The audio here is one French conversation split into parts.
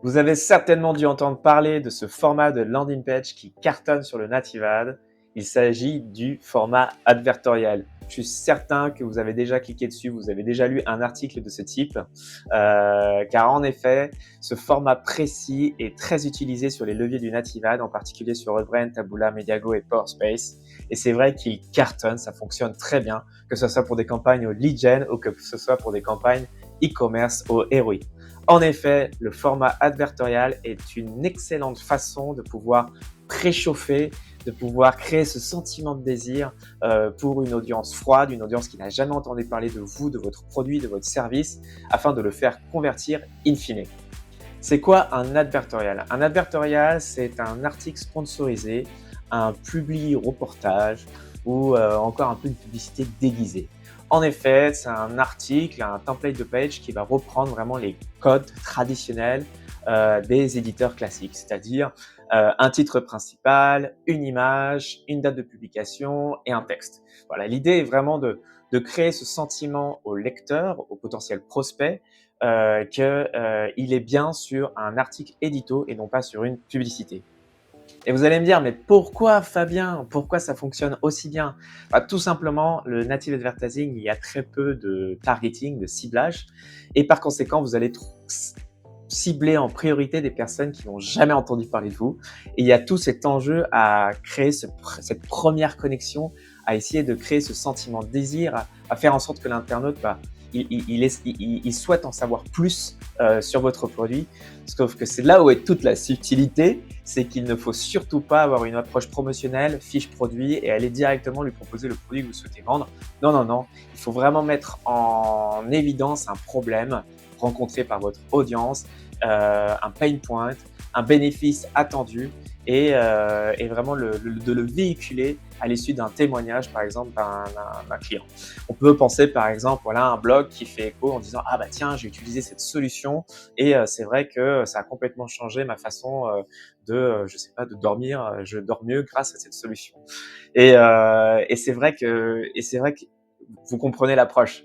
Vous avez certainement dû entendre parler de ce format de landing page qui cartonne sur le Native Ad. Il s'agit du format advertorial. Je suis certain que vous avez déjà cliqué dessus, vous avez déjà lu un article de ce type, car en effet, ce format précis est très utilisé sur les leviers du Native Ad, en particulier sur Outbrain, Taboola, Mediago et Powerspace. Et c'est vrai qu'il cartonne, ça fonctionne très bien, que ce soit pour des campagnes au lead gen ou que ce soit pour des campagnes e-commerce au ROI. En effet, le format advertorial est une excellente façon de pouvoir préchauffer, de pouvoir créer ce sentiment de désir pour une audience froide, une audience qui n'a jamais entendu parler de vous, de votre produit, de votre service, afin de le faire convertir in fine. C'est quoi un advertorial? Un advertorial, c'est un article sponsorisé, un publi reportage ou encore un peu une publicité déguisée. En effet, c'est un article, un template de page qui va reprendre vraiment les codes traditionnels des éditeurs classiques, c'est-à-dire un titre principal, une image, une date de publication et un texte. Voilà, l'idée est vraiment de créer ce sentiment au lecteur, au potentiel prospect, qu'il est bien sur un article édito et non pas sur une publicité. Et vous allez me dire, mais pourquoi Fabien? Pourquoi ça fonctionne aussi bien? Tout simplement, le native advertising, il y a très peu de targeting, de ciblage, et par conséquent, vous allez cibler en priorité des personnes qui n'ont jamais entendu parler de vous. Et il y a tout cet enjeu à créer cette première connexion, à essayer de créer ce sentiment de désir, à faire en sorte que l'internaute, il souhaite en savoir plus sur votre produit. Sauf que c'est là où est toute la subtilité, c'est qu'il ne faut surtout pas avoir une approche promotionnelle, fiche produit et aller directement lui proposer le produit que vous souhaitez vendre. Non, non, non. Il faut vraiment mettre en évidence un problème rencontré par votre audience, un pain point, un bénéfice attendu et vraiment de le véhiculer à l'issue d'un témoignage, par exemple, d'un client. On peut penser, par exemple, voilà, un blog qui fait écho en disant « Ah bah tiens, j'ai utilisé cette solution et c'est vrai que ça a complètement changé ma façon je sais pas, de dormir. Je dors mieux grâce à cette solution. » Et c'est vrai que vous comprenez l'approche.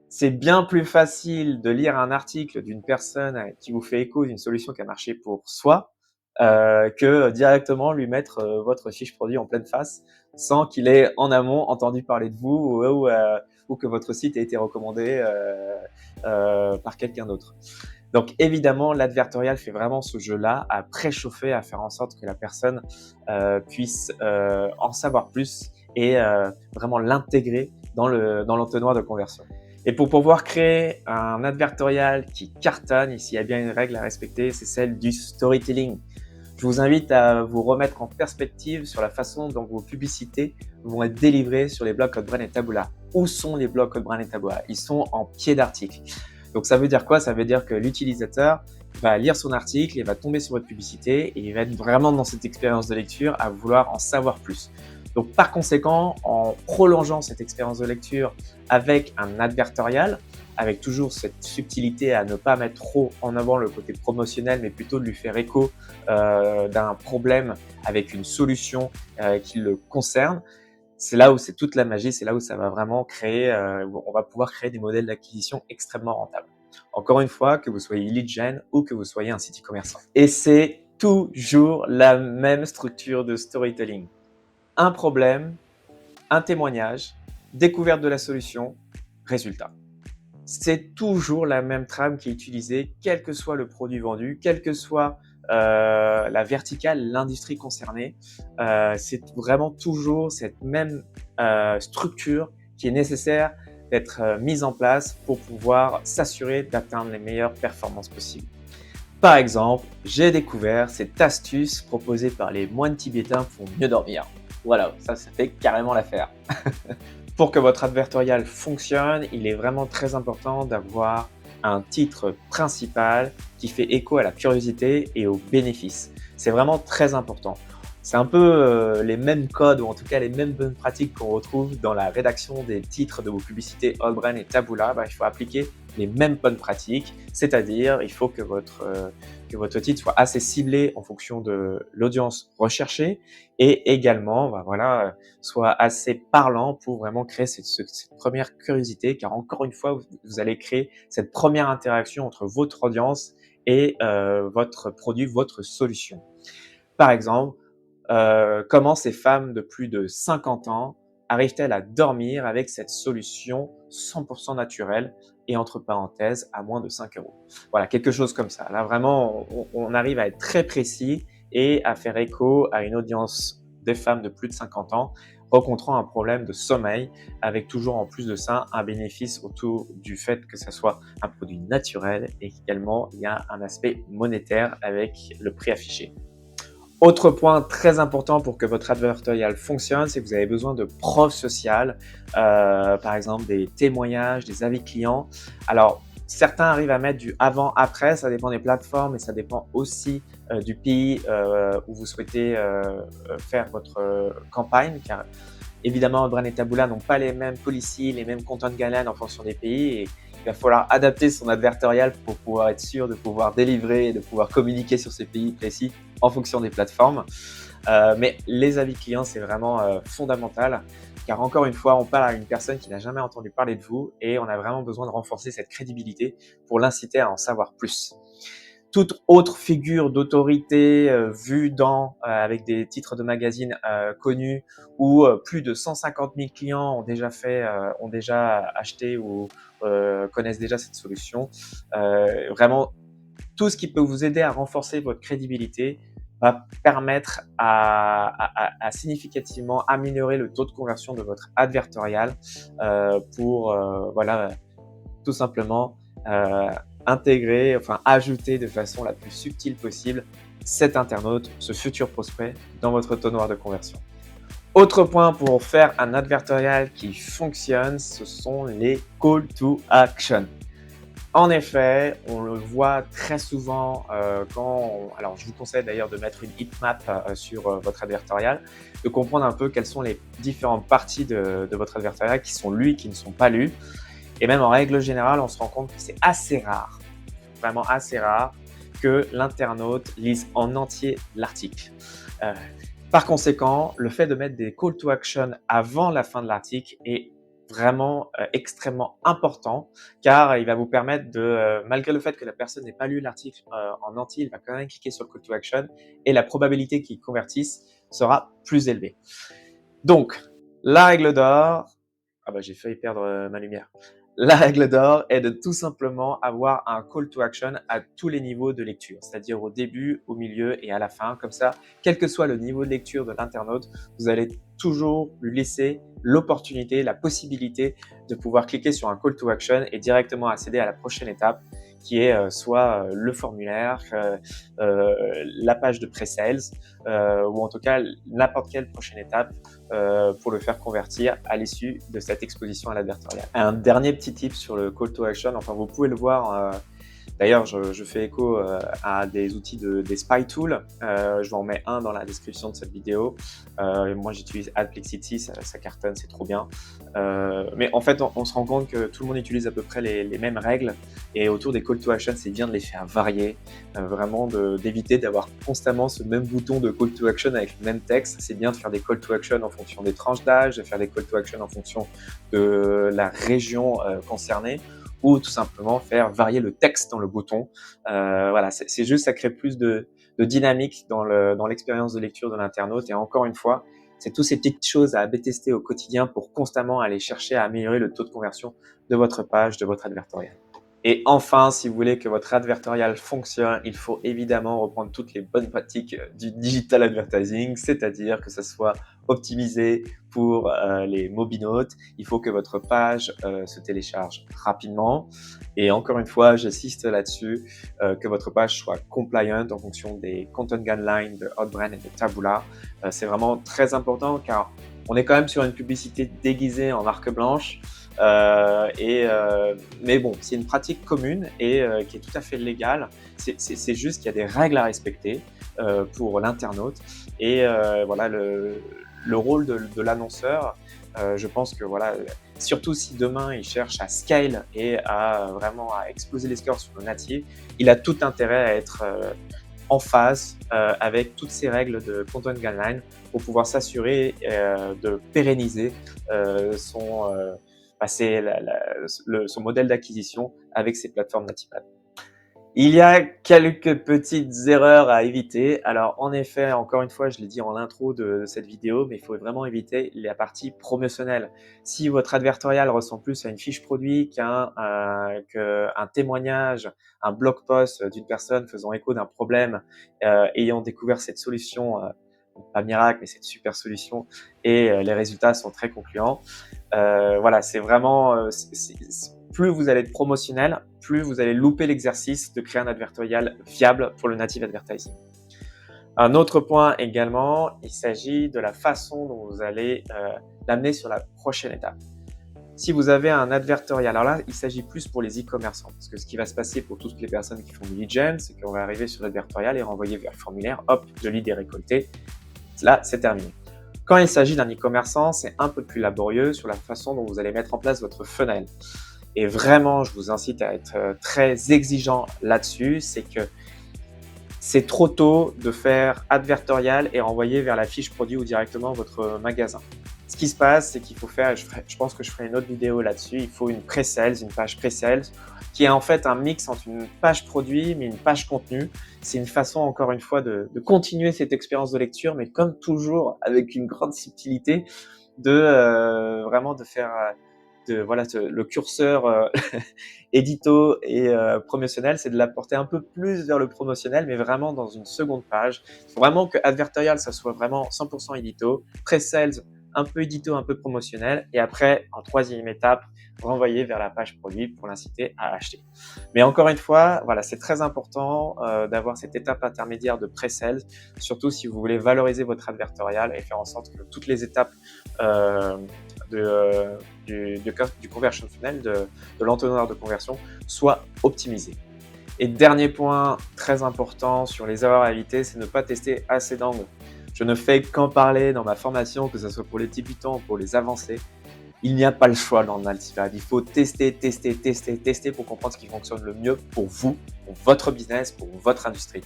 C'est bien plus facile de lire un article d'une personne qui vous fait écho d'une solution qui a marché pour soi, que directement lui mettre votre fiche produit en pleine face sans qu'il ait en amont entendu parler de vous ou que votre site ait été recommandé par quelqu'un d'autre. Donc évidemment, l'advertorial fait vraiment ce jeu-là à préchauffer, à faire en sorte que la personne puisse en savoir plus et vraiment l'intégrer dans l'entonnoir de conversion. Et pour pouvoir créer un advertorial qui cartonne, ici il y a bien une règle à respecter, c'est celle du storytelling. Je vous invite à vous remettre en perspective sur la façon dont vos publicités vont être délivrées sur les blogs Outbrain et Taboola. Où sont les blogs Outbrain et Taboola? Ils sont en pied d'article. Donc ça veut dire quoi? Ça veut dire que l'utilisateur va lire son article et va tomber sur votre publicité et il va être vraiment dans cette expérience de lecture à vouloir en savoir plus. Donc par conséquent, en prolongeant cette expérience de lecture avec un advertorial, avec toujours cette subtilité à ne pas mettre trop en avant le côté promotionnel, mais plutôt de lui faire écho d'un problème avec une solution qui le concerne, c'est là où c'est toute la magie, c'est là où ça va vraiment créer, on va pouvoir créer des modèles d'acquisition extrêmement rentables. Encore une fois, que vous soyez lead gen ou que vous soyez un site e-commerçant. Et c'est toujours la même structure de storytelling. Un problème, un témoignage, découverte de la solution, résultat. C'est toujours la même trame qui est utilisée, quel que soit le produit vendu, quelle que soit la verticale, l'industrie concernée. C'est vraiment toujours cette même structure qui est nécessaire d'être mise en place pour pouvoir s'assurer d'atteindre les meilleures performances possibles. Par exemple, j'ai découvert cette astuce proposée par les moines tibétains pour mieux dormir. Voilà, ça fait carrément l'affaire. Pour que votre advertorial fonctionne, il est vraiment très important d'avoir un titre principal qui fait écho à la curiosité et aux bénéfices. C'est vraiment très important. C'est un peu les mêmes codes ou en tout cas les mêmes bonnes pratiques qu'on retrouve dans la rédaction des titres de vos publicités Outbrain et Taboola. Il faut appliquer les mêmes bonnes pratiques, c'est-à-dire il faut que votre titre soit assez ciblé en fonction de l'audience recherchée et également soit assez parlant pour vraiment créer cette première curiosité, car encore une fois, vous allez créer cette première interaction entre votre audience et votre produit, votre solution. Par exemple, comment ces femmes de plus de 50 ans arrivent-elles à dormir avec cette solution 100% naturelle et entre parenthèses à moins de 5 €? Voilà, quelque chose comme ça. Là, vraiment, on arrive à être très précis et à faire écho à une audience des femmes de plus de 50 ans rencontrant un problème de sommeil avec toujours en plus de ça un bénéfice autour du fait que ça soit un produit naturel et qu'également il y a un aspect monétaire avec le prix affiché. Autre point très important pour que votre advertorial fonctionne, c'est que vous avez besoin de preuves sociales, par exemple des témoignages, des avis clients. Alors, certains arrivent à mettre du avant-après, ça dépend des plateformes et ça dépend aussi du pays où vous souhaitez faire votre campagne, car évidemment, Brand et Taboola n'ont pas les mêmes policies, les mêmes content guidelines en fonction des pays et il va falloir adapter son advertorial pour pouvoir être sûr de pouvoir délivrer et de pouvoir communiquer sur ces pays précis en fonction des plateformes. Mais les avis clients, c'est vraiment fondamental car encore une fois, on parle à une personne qui n'a jamais entendu parler de vous et on a vraiment besoin de renforcer cette crédibilité pour l'inciter à en savoir plus. Toute autre figure d'autorité vue avec des titres de magazines connus où plus de 150 000 clients ont déjà acheté ou connaissent déjà cette solution. Vraiment, tout ce qui peut vous aider à renforcer votre crédibilité va permettre à significativement améliorer le taux de conversion de votre advertorial pour voilà, tout simplement intégrer, enfin ajouter de façon la plus subtile possible cet internaute, ce futur prospect dans votre taux noir de conversion. Autre point pour faire un advertorial qui fonctionne, ce sont les call to action. En effet, on le voit très souvent alors je vous conseille d'ailleurs de mettre une heatmap sur votre advertorial, de comprendre un peu quelles sont les différentes parties de votre advertorial qui sont lues et qui ne sont pas lues. Et même en règle générale, on se rend compte que c'est assez rare, vraiment assez rare, que l'internaute lise en entier l'article. Par conséquent, le fait de mettre des call to action avant la fin de l'article est vraiment extrêmement important car il va vous permettre malgré le fait que la personne n'ait pas lu l'article en entier, il va quand même cliquer sur le call to action et la probabilité qu'il convertisse sera plus élevée. Donc, la règle d'or, ah bah j'ai failli perdre ma lumière. La règle d'or est de tout simplement avoir un call to action à tous les niveaux de lecture, c'est-à-dire au début, au milieu et à la fin. Comme ça, quel que soit le niveau de lecture de l'internaute, vous allez toujours lui laisser l'opportunité, la possibilité de pouvoir cliquer sur un call to action et directement accéder à la prochaine étape qui est soit le formulaire, la page de pre-sales ou en tout cas n'importe quelle prochaine étape pour le faire convertir à l'issue de cette exposition à l'advertorial. Un dernier petit tip sur le call to action, enfin vous pouvez le voir, d'ailleurs je fais écho à des outils des spy tools, je vous en mets un dans la description de cette vidéo. Moi j'utilise Adplexity, ça cartonne, c'est trop bien. Mais en fait on se rend compte que tout le monde utilise à peu près les mêmes règles et autour des call to action c'est bien de les faire varier, vraiment d'éviter d'avoir constamment ce même bouton de call to action avec le même texte. C'est bien de faire des call to action en fonction des tranches d'âge, de faire des call to action en fonction de la région concernée ou tout simplement faire varier le texte dans le bouton. Voilà, c'est juste, ça crée plus de dynamique dans l'expérience de lecture de l'internaute. Et encore une fois, c'est toutes ces petites choses à AB tester au quotidien pour constamment aller chercher à améliorer le taux de conversion de votre page, de votre advertorial. Et enfin, si vous voulez que votre advertorial fonctionne, il faut évidemment reprendre toutes les bonnes pratiques du digital advertising, c'est-à-dire que ça soit optimisé pour les mobinotes. Il faut que votre page se télécharge rapidement. Et encore une fois, j'insiste là-dessus, que votre page soit compliant en fonction des content guidelines de Outbrain et de Taboola. C'est vraiment très important car on est quand même sur une publicité déguisée en marque blanche. Mais bon, c'est une pratique commune et qui est tout à fait légale. C'est juste qu'il y a des règles à respecter pour l'internaute. Et voilà, le rôle de l'annonceur, je pense que voilà, surtout si demain il cherche à scale et vraiment à exploser les scores sur le natif, il a tout intérêt à être en phase avec toutes ces règles de content guideline pour pouvoir s'assurer de pérenniser son modèle d'acquisition avec ces plateformes natives. Il y a quelques petites erreurs à éviter. Alors, en effet, encore une fois, je l'ai dit en intro de cette vidéo, mais il faut vraiment éviter la partie promotionnelle. Si votre advertorial ressemble plus à une fiche produit qu'un témoignage, un blog post d'une personne faisant écho d'un problème, ayant découvert cette solution, pas miracle, mais cette super solution, et les résultats sont très concluants. Voilà, c'est vraiment, plus vous allez être promotionnel, plus vous allez louper l'exercice de créer un advertorial viable pour le native advertising. Un autre point également, il s'agit de la façon dont vous allez l'amener sur la prochaine étape. Si vous avez un advertorial, alors là, il s'agit plus pour les e-commerçants, parce que ce qui va se passer pour toutes les personnes qui font du lead gen, c'est qu'on va arriver sur l'advertorial et renvoyer vers le formulaire, hop, le lead est récolté, là, c'est terminé. Quand il s'agit d'un e-commerçant, c'est un peu plus laborieux sur la façon dont vous allez mettre en place votre funnel. Et vraiment, je vous incite à être très exigeant là-dessus, c'est que c'est trop tôt de faire advertorial et renvoyer vers la fiche produit ou directement votre magasin. Ce qui se passe, c'est qu'il faut faire, je pense que je ferai une autre vidéo là-dessus, il faut une pre-sales, une page pre-sales, qui est en fait un mix entre une page produit mais une page contenu. C'est une façon, encore une fois, de continuer cette expérience de lecture, mais comme toujours, avec une grande subtilité, vraiment de faire le curseur édito et promotionnel, c'est de l'apporter un peu plus vers le promotionnel, mais vraiment dans une seconde page. Il faut vraiment que advertorial, ça soit vraiment 100% édito, pre-sales, un peu édito, un peu promotionnel, et après, en troisième étape, renvoyer vers la page produit pour l'inciter à acheter. Mais encore une fois, voilà, c'est très important d'avoir cette étape intermédiaire de pre-sales, surtout si vous voulez valoriser votre advertorial et faire en sorte que toutes les étapes du conversion funnel, de l'entonnoir de conversion, soient optimisées. Et dernier point très important sur les erreurs à éviter, c'est ne pas tester assez d'angles. Je ne fais qu'en parler dans ma formation, que ce soit pour les débutants ou pour les avancés. Il n'y a pas le choix dans le Nativad. Il faut tester, tester, tester, tester pour comprendre ce qui fonctionne le mieux pour vous, pour votre business, pour votre industrie.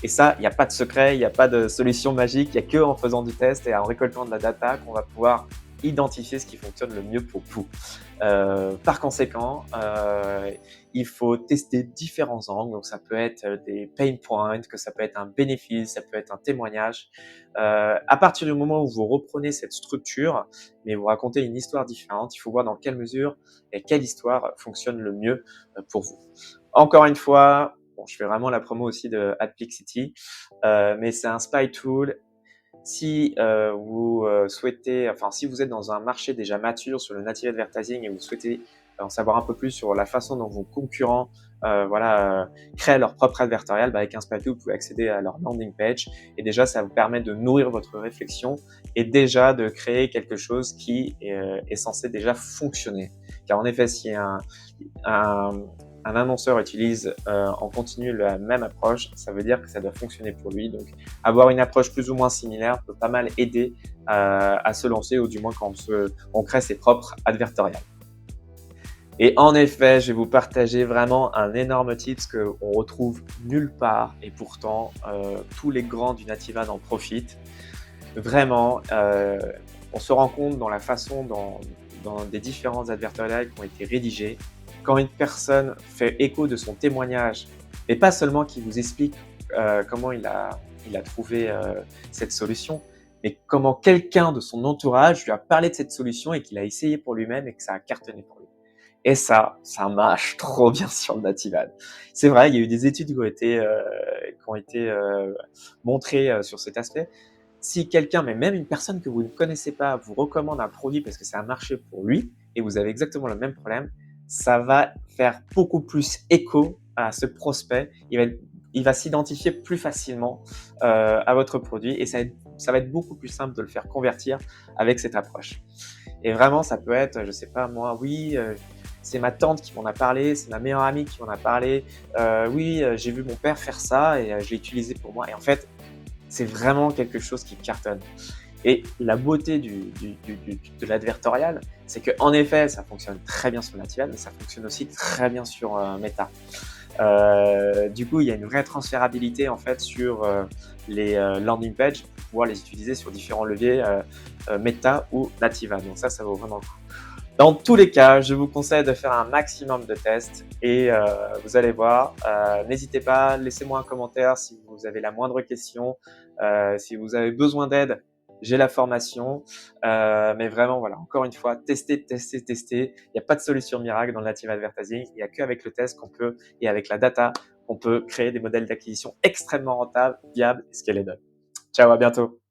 Et ça, il n'y a pas de secret, il n'y a pas de solution magique, il n'y a que en faisant du test et en récoltant de la data qu'on va pouvoir identifier ce qui fonctionne le mieux pour vous. Par conséquent, il faut tester différents angles. Donc, ça peut être des pain points, que ça peut être un bénéfice, ça peut être un témoignage. À partir du moment où vous reprenez cette structure, mais vous racontez une histoire différente, il faut voir dans quelle mesure et quelle histoire fonctionne le mieux pour vous. Encore une fois, bon, je fais vraiment la promo aussi de Adplexity, mais c'est un spy tool. Si vous souhaitez, enfin si vous êtes dans un marché déjà mature sur le native advertising et vous souhaitez en savoir un peu plus sur la façon dont vos concurrents créent leur propre advertorial, avec un spy tool, vous pouvez accéder à leur landing page et déjà ça vous permet de nourrir votre réflexion et déjà de créer quelque chose qui est censé déjà fonctionner. Car en effet, si un annonceur utilise en continu la même approche, ça veut dire que ça doit fonctionner pour lui. Donc, avoir une approche plus ou moins similaire peut pas mal aider à se lancer, ou du moins quand on crée ses propres advertorials. Et en effet, je vais vous partager vraiment un énorme tips qu'on retrouve nulle part, et pourtant tous les grands du Nativad en profitent. Vraiment, on se rend compte dans la façon dans des différents advertorials qui ont été rédigés, quand une personne fait écho de son témoignage, et pas seulement qu'il vous explique comment il a trouvé cette solution, mais comment quelqu'un de son entourage lui a parlé de cette solution et qu'il a essayé pour lui-même et que ça a cartonné pour lui. Et ça marche trop bien sur le Nativad. C'est vrai, il y a eu des études qui ont été montrées sur cet aspect. Si quelqu'un, mais même une personne que vous ne connaissez pas, vous recommande un produit parce que ça a marché pour lui et vous avez exactement le même problème, ça va faire beaucoup plus écho à ce prospect. Il va s'identifier plus facilement à votre produit et ça va être beaucoup plus simple de le faire convertir avec cette approche. Et vraiment, ça peut être, je sais pas moi, oui, c'est ma tante qui m'en a parlé, c'est ma meilleure amie qui m'en a parlé, oui, j'ai vu mon père faire ça et je l'ai utilisé pour moi. Et en fait, c'est vraiment quelque chose qui cartonne. Et la beauté de l'advertorial, c'est qu'en effet, ça fonctionne très bien sur Nativad, mais ça fonctionne aussi très bien sur Meta. Du coup, il y a une vraie transférabilité en fait sur les landing pages pour pouvoir les utiliser sur différents leviers Meta ou Nativad. Donc ça vaut vraiment le coup. Dans tous les cas, je vous conseille de faire un maximum de tests et vous allez voir. N'hésitez pas, laissez-moi un commentaire si vous avez la moindre question, si vous avez besoin d'aide. J'ai la formation, mais vraiment, voilà, encore une fois, tester, tester, tester. Il n'y a pas de solution miracle dans le native advertising. Il n'y a qu'avec le test qu'on peut et avec la data qu'on peut créer des modèles d'acquisition extrêmement rentables, viables et scalables. Ciao, à bientôt.